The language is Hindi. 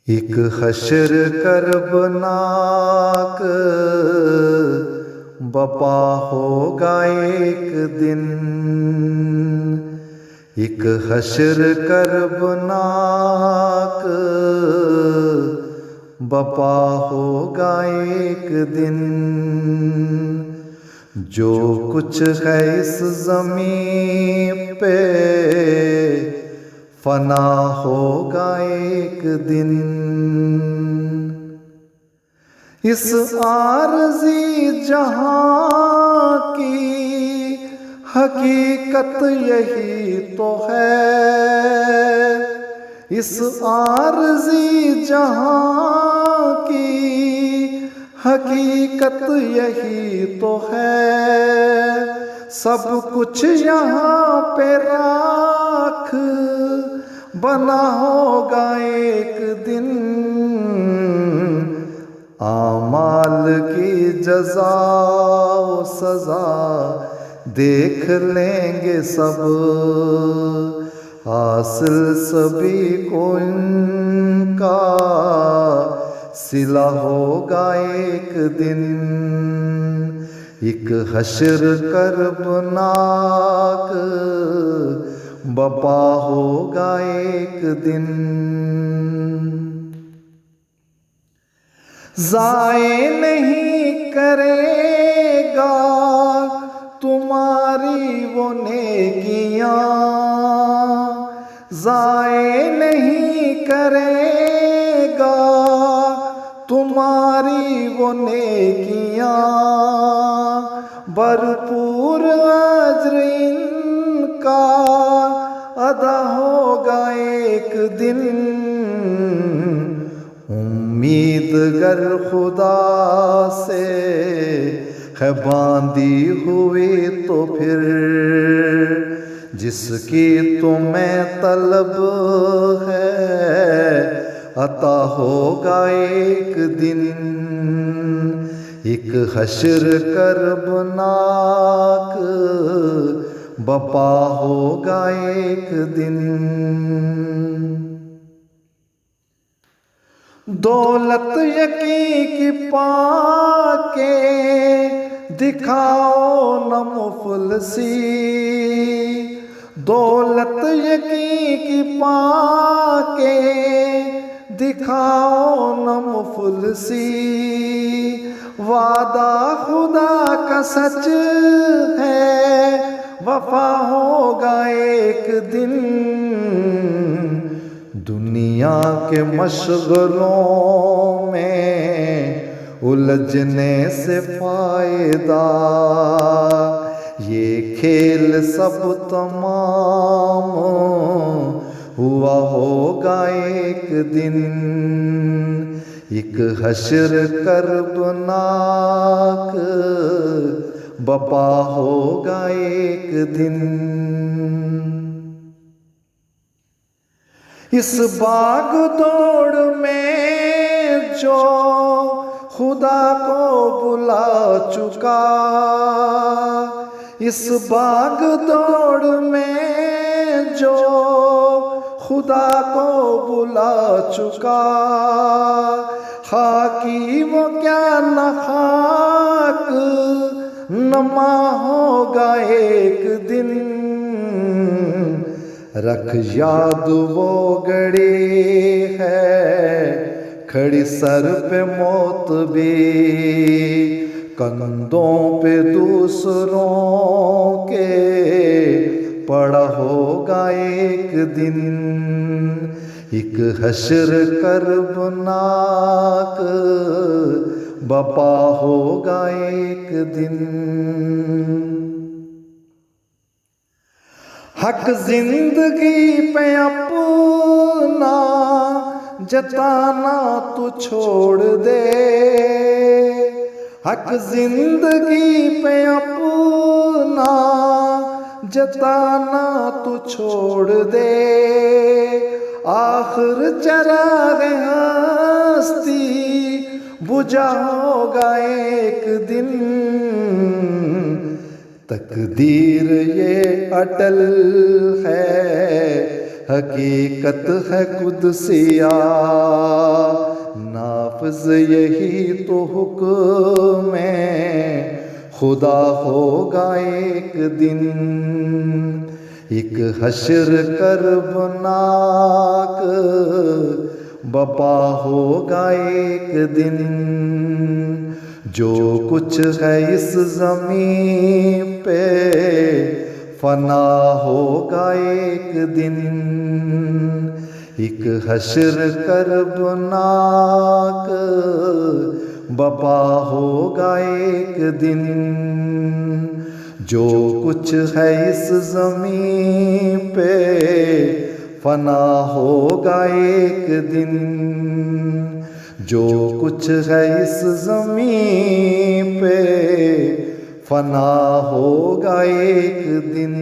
एक हशर करबनाक बपा होगा एक दिन। एक हशर करबनाक बपा होगा एक दिन। जो कुछ है इस ज़मीं पे फना होगा एक दिन। इस आरज़ी जहां की हकीकत यही तो है। इस आरज़ी जहां की हकीकत यही तो है। सब कुछ यहाँ पे राख बना होगा एक दिन। आमाल की जज़ा व सज़ा देख लेंगे सब। हासिल सभी को इनका सिला होगा एक दिन। एक हशर करबनाक बपा होगा एक दिन। ज़ाये नहीं करेगा तुम्हारी वो नेकियां। ज़ाये नहीं करेगा तुम्हारी वो नेकियां। भरपूर अज्र इनका अदा होगा एक दिन। उम्मीद गर खुदा से है बांधी हुई तो फिर जिसकी तुम्हें तलब है अता होगा एक दिन। एक हशर करबनाक बपा होगा एक दिन। दौलत यकीन की पाके दिखाओ न मुफलसी। दौलत यकीन की पाके दिखाओ न मुफलसी। वादा खुदा का सच है वफा होगा एक दिन। दुनिया के मशगलों में उलझने से फायदा ये खेल सब तमाम हुआ होगा एक दिन। एक हशर करबनाक बपा होगा एक दिन। इस भाग दौड़ में जो खुदा को बुला चुका। इस भाग दौड़ में जो खुदा को बुला चुका। खाकी वो क्या न खाक नमा होगा एक दिन। रख याद वो घड़ी है खड़ी सर पे मौत भी। कंधों पे दूसरों के पड़ा होगा एक दिन। एक हशर करबनाक बपा होगा एक दिन। हक जिंदगी पे अपना जताना तू छोड़ दे। हक जिंदगी पे अपना जताना तू छोड़ दे। आखिर चराग हस्ती बुझा होगा एक दिन। तकदीर ये अटल है हकीकत है कुदसिया, नाफ़िज़ यही तो हुक्म में खुदा होगा एक दिन। एक हश्र करबनाक बपा होगा एक दिन। जो कुछ है इस ज़मीन पे फना होगा एक दिन। एक हश्र करबनाक बपा होगा एक दिन। जो कुछ है इस ज़मीन पे फना होगा एक दिन। जो कुछ है इस ज़मीन पे फना होगा एक दिन।